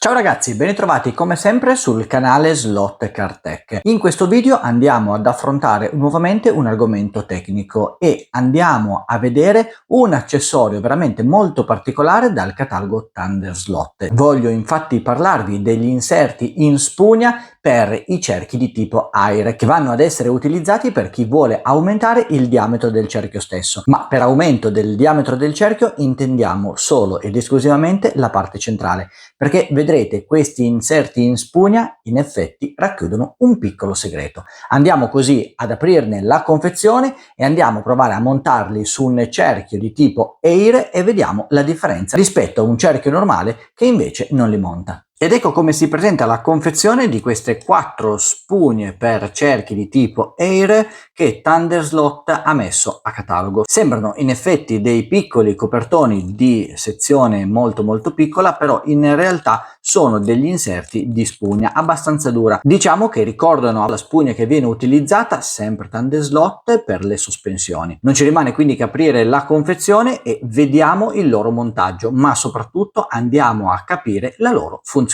Ciao ragazzi, ben ritrovati come sempre sul canale Slot Car Tech. In questo video andiamo ad affrontare nuovamente un argomento tecnico e andiamo a vedere un accessorio veramente molto particolare dal catalogo Thunder Slot. Voglio infatti parlarvi degli inserti in spugna per i cerchi di tipo Air che vanno ad essere utilizzati per chi vuole aumentare il diametro del cerchio stesso, ma per aumento del diametro del cerchio intendiamo solo ed esclusivamente la parte centrale, perché vedrete questi inserti in spugna in effetti racchiudono un piccolo segreto. Andiamo così ad aprirne la confezione e andiamo a provare a montarli su un cerchio di tipo Air e vediamo la differenza rispetto a un cerchio normale che invece non li monta. Ed ecco come si presenta la confezione di queste 4 spugne per cerchi di tipo Air che Thunder Slot ha messo a catalogo. Sembrano in effetti dei piccoli copertoni di sezione molto piccola, però in realtà sono degli inserti di spugna abbastanza dura. Diciamo che ricordano la spugna che viene utilizzata sempre Thunder Slot per le sospensioni. Non ci rimane quindi che aprire la confezione e vediamo il loro montaggio, ma soprattutto andiamo a capire la loro funzionalità.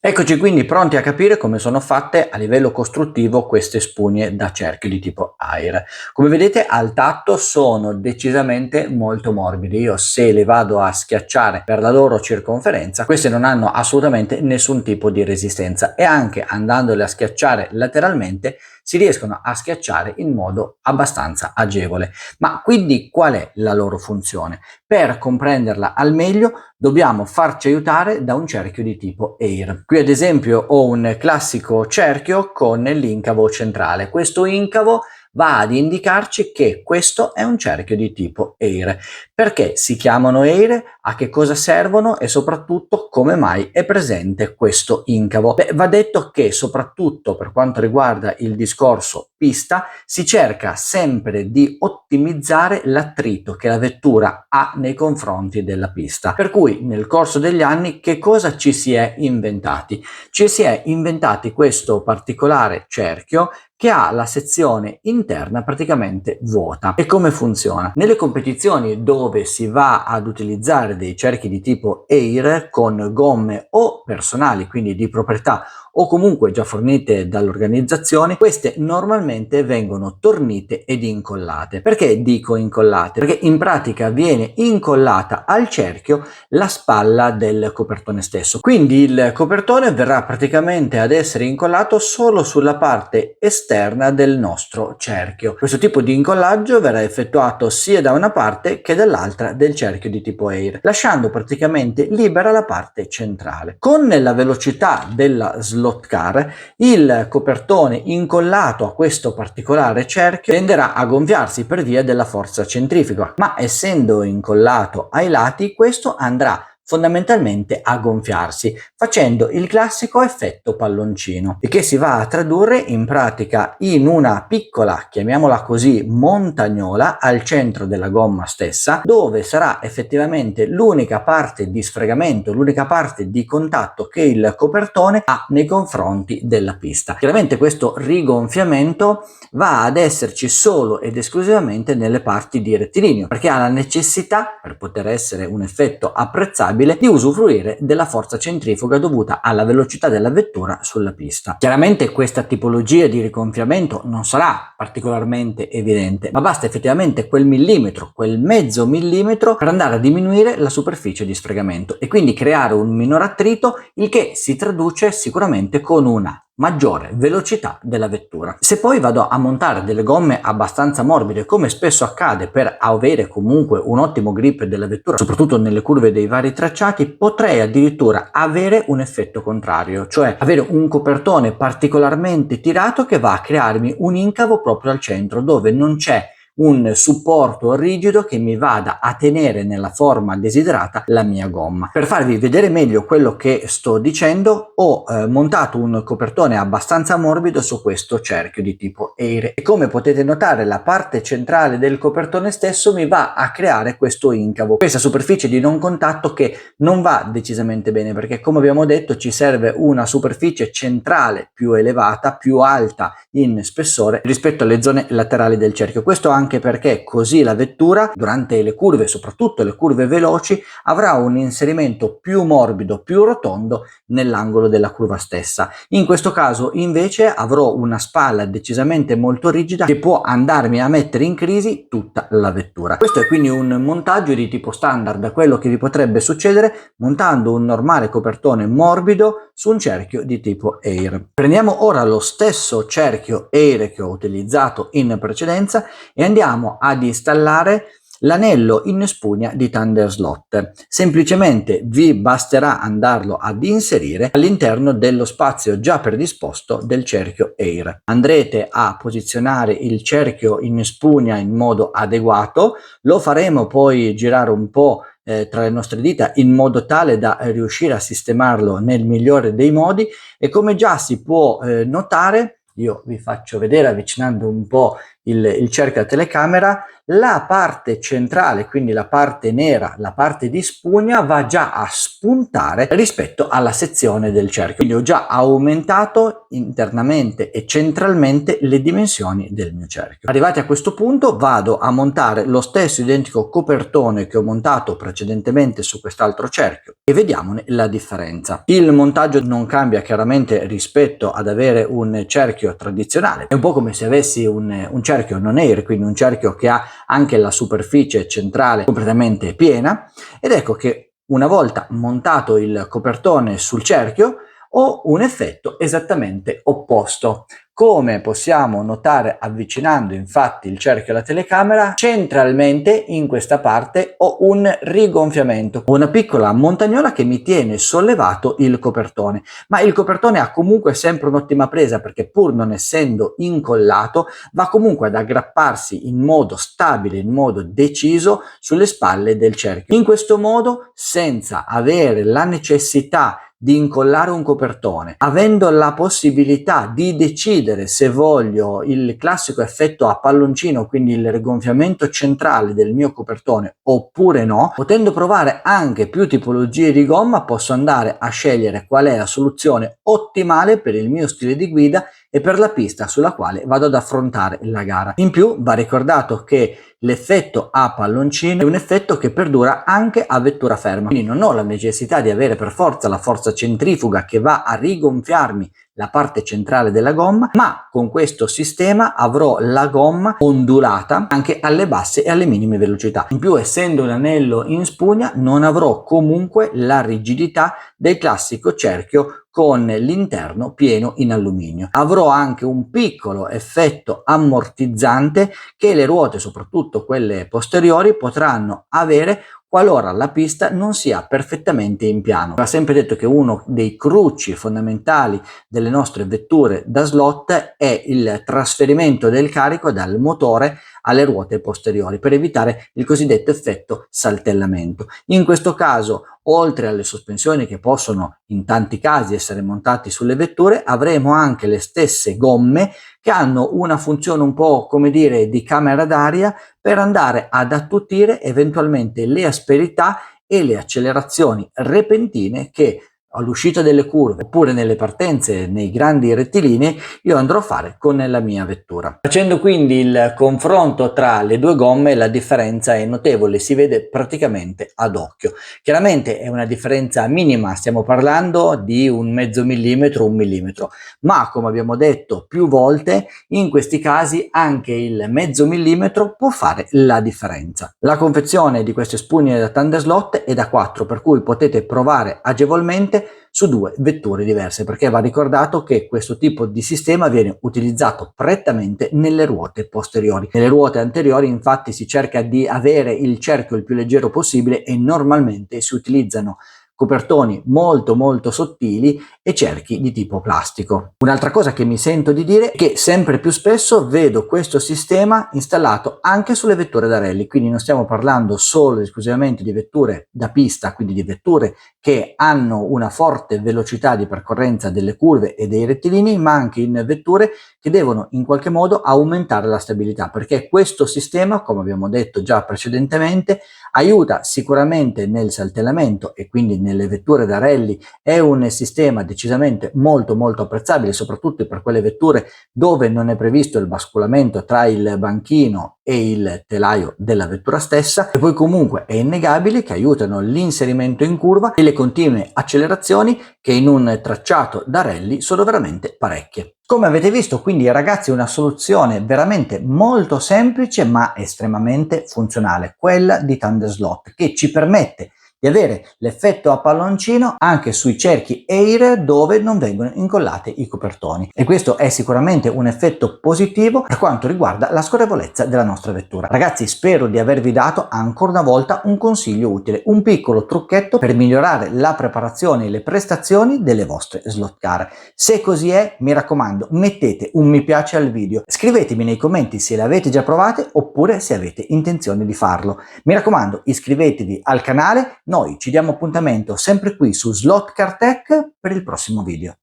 Eccoci quindi pronti a capire come sono fatte a livello costruttivo queste spugne da cerchio di tipo Air. Come vedete al tatto sono decisamente molto morbide. Io se le vado a schiacciare per la loro circonferenza, queste non hanno assolutamente nessun tipo di resistenza e anche andandole a schiacciare lateralmente si riescono a schiacciare in modo abbastanza agevole. Ma quindi qual è la loro funzione? Per comprenderla al meglio dobbiamo farci aiutare da un cerchio di tipo Air. Qui ad esempio ho un classico cerchio con l'incavo centrale. Questo incavo va ad indicarci che questo è un cerchio di tipo Air. Perché si chiamano Air? A che cosa servono? E soprattutto come mai è presente questo incavo? Va detto che soprattutto per quanto riguarda il discorso pista si cerca sempre di ottimizzare l'attrito che la vettura ha nei confronti della pista. Per cui nel corso degli anni che cosa ci si è inventati? Ci si è inventati questo particolare cerchio che ha la sezione interna praticamente vuota. E come funziona? Nelle competizioni dove si va ad utilizzare dei cerchi di tipo Air con gomme o personali, quindi di proprietà o comunque già fornite dall'organizzazione, queste normalmente vengono tornite ed incollate. Perché dico incollate? Perché in pratica viene incollata al cerchio la spalla del copertone stesso. Quindi il copertone verrà praticamente ad essere incollato solo sulla parte esterna del nostro cerchio. Questo tipo di incollaggio verrà effettuato sia da una parte che dall'altra del cerchio di tipo Air, lasciando praticamente libera la parte centrale. Con la velocità della slot car, il copertone incollato a questo particolare cerchio tenderà a gonfiarsi per via della forza centrifuga, ma essendo incollato ai lati questo andrà fondamentalmente a gonfiarsi, facendo il classico effetto palloncino, il che si va a tradurre in pratica in una piccola, chiamiamola così, montagnola al centro della gomma stessa, dove sarà effettivamente l'unica parte di sfregamento, l'unica parte di contatto che il copertone ha nei confronti della pista. Chiaramente questo rigonfiamento va ad esserci solo ed esclusivamente nelle parti di rettilineo, perché ha la necessità, per poter essere un effetto apprezzabile, di usufruire della forza centrifuga dovuta alla velocità della vettura sulla pista. Chiaramente questa tipologia di rigonfiamento non sarà particolarmente evidente, ma basta effettivamente quel millimetro, quel mezzo millimetro per andare a diminuire la superficie di sfregamento e quindi creare un minor attrito, il che si traduce sicuramente con una maggiore velocità della vettura. Se poi vado a montare delle gomme abbastanza morbide, come spesso accade, per avere comunque un ottimo grip della vettura, soprattutto nelle curve dei vari tracciati, potrei addirittura avere un effetto contrario, cioè avere un copertone particolarmente tirato che va a crearmi un incavo proprio al centro, dove non c'è un supporto rigido che mi vada a tenere nella forma desiderata la mia gomma. Per farvi vedere meglio quello che sto dicendo ho montato un copertone abbastanza morbido su questo cerchio di tipo Air e come potete notare la parte centrale del copertone stesso mi va a creare questo incavo, questa superficie di non contatto che non va decisamente bene, perché come abbiamo detto ci serve una superficie centrale più elevata, più alta in spessore rispetto alle zone laterali del cerchio. Questo anche anche perché così la vettura durante le curve, soprattutto le curve veloci, avrà un inserimento più morbido, più rotondo nell'angolo della curva stessa. In questo caso invece avrò una spalla decisamente molto rigida che può andarmi a mettere in crisi tutta la vettura. Questo è quindi un montaggio di tipo standard, quello che vi potrebbe succedere montando un normale copertone morbido su un cerchio di tipo Air. Prendiamo ora lo stesso cerchio Air che ho utilizzato in precedenza e andiamo ad installare l'anello in spugna di ThunderSlot. Semplicemente vi basterà andarlo ad inserire all'interno dello spazio già predisposto del cerchio Air. Andrete a posizionare il cerchio in spugna in modo adeguato, lo faremo poi girare un po' tra le nostre dita in modo tale da riuscire a sistemarlo nel migliore dei modi, e come già si può notare, io vi faccio vedere avvicinando un po' il cerchio a telecamera, la parte centrale, quindi la parte nera, la parte di spugna, va già a spuntare rispetto alla sezione del cerchio. Quindi ho già aumentato internamente e centralmente le dimensioni del mio cerchio. Arrivati a questo punto vado a montare lo stesso identico copertone che ho montato precedentemente su quest'altro cerchio e vediamone la differenza. Il montaggio non cambia chiaramente rispetto ad avere un cerchio tradizionale. È un po' come se avessi un cerchio non air, quindi un cerchio che ha anche la superficie centrale completamente piena, ed ecco che una volta montato il copertone sul cerchio ho un effetto esattamente opposto. Come possiamo notare avvicinando infatti il cerchio alla telecamera, centralmente in questa parte ho un rigonfiamento, una piccola montagnola che mi tiene sollevato il copertone, ma il copertone ha comunque sempre un'ottima presa perché pur non essendo incollato va comunque ad aggrapparsi in modo stabile, in modo deciso sulle spalle del cerchio. In questo modo, senza avere la necessità di incollare un copertone, avendo la possibilità di decidere se voglio il classico effetto a palloncino, quindi il rigonfiamento centrale del mio copertone oppure no, potendo provare anche più tipologie di gomma, posso andare a scegliere qual è la soluzione ottimale per il mio stile di guida e per la pista sulla quale vado ad affrontare la gara. In più va ricordato che l'effetto a palloncino è un effetto che perdura anche a vettura ferma, quindi non ho la necessità di avere per forza la forza centrifuga che va a rigonfiarmi la parte centrale della gomma, ma con questo sistema avrò la gomma ondulata anche alle basse e alle minime velocità. In più, essendo un anello in spugna, non avrò comunque la rigidità del classico cerchio con l'interno pieno in alluminio. Avrò anche un piccolo effetto ammortizzante che le ruote, soprattutto quelle posteriori, potranno avere qualora la pista non sia perfettamente in piano. Va sempre detto che uno dei cruci fondamentali delle nostre vetture da slot è il trasferimento del carico dal motore alle ruote posteriori per evitare il cosiddetto effetto saltellamento. In questo caso, oltre alle sospensioni che possono in tanti casi essere montate sulle vetture, avremo anche le stesse gomme che hanno una funzione un po' come dire di camera d'aria per andare ad attutire eventualmente le asperità e le accelerazioni repentine che all'uscita delle curve oppure nelle partenze nei grandi rettilinei io andrò a fare con la mia vettura. Facendo quindi il confronto tra le due gomme, la differenza è notevole, si vede praticamente ad occhio. Chiaramente è una differenza minima, stiamo parlando di un mezzo millimetro, un millimetro, ma come abbiamo detto più volte, in questi casi anche il mezzo millimetro può fare la differenza. La confezione di queste spugne da ThunderSlot è da 4, per cui potete provare agevolmente su due vetture diverse, perché va ricordato che questo tipo di sistema viene utilizzato prettamente nelle ruote posteriori. Nelle ruote anteriori infatti si cerca di avere il cerchio il più leggero possibile e normalmente si utilizzano copertoni molto sottili e cerchi di tipo plastico. Un'altra cosa che mi sento di dire è che sempre più spesso vedo questo sistema installato anche sulle vetture da rally, quindi non stiamo parlando solo ed esclusivamente di vetture da pista, quindi di vetture che hanno una forte velocità di percorrenza delle curve e dei rettilinei, ma anche in vetture che devono in qualche modo aumentare la stabilità, perché questo sistema, come abbiamo detto già precedentemente, Aiuta sicuramente nel saltellamento e quindi nelle vetture da rally, è un sistema decisamente molto apprezzabile, soprattutto per quelle vetture dove non è previsto il basculamento tra il banchino e il telaio della vettura stessa, e poi comunque è innegabile che aiutano l'inserimento in curva e le continue accelerazioni, che in un tracciato da rally sono veramente parecchie. Come avete visto, quindi ragazzi, è una soluzione veramente molto semplice ma estremamente funzionale, quella di ThunderSlot, che ci permette di avere l'effetto a palloncino anche sui cerchi Air dove non vengono incollate i copertoni, e questo è sicuramente un effetto positivo per quanto riguarda la scorrevolezza della nostra vettura. Ragazzi, spero di avervi dato ancora una volta un consiglio utile, un piccolo trucchetto per migliorare la preparazione e le prestazioni delle vostre slot car. Se così è, mi raccomando, mettete un mi piace al video, scrivetemi nei commenti se le avete già provate oppure se avete intenzione di farlo. Mi raccomando, iscrivetevi al canale. Noi ci diamo appuntamento sempre qui su Slot Car Tech per il prossimo video.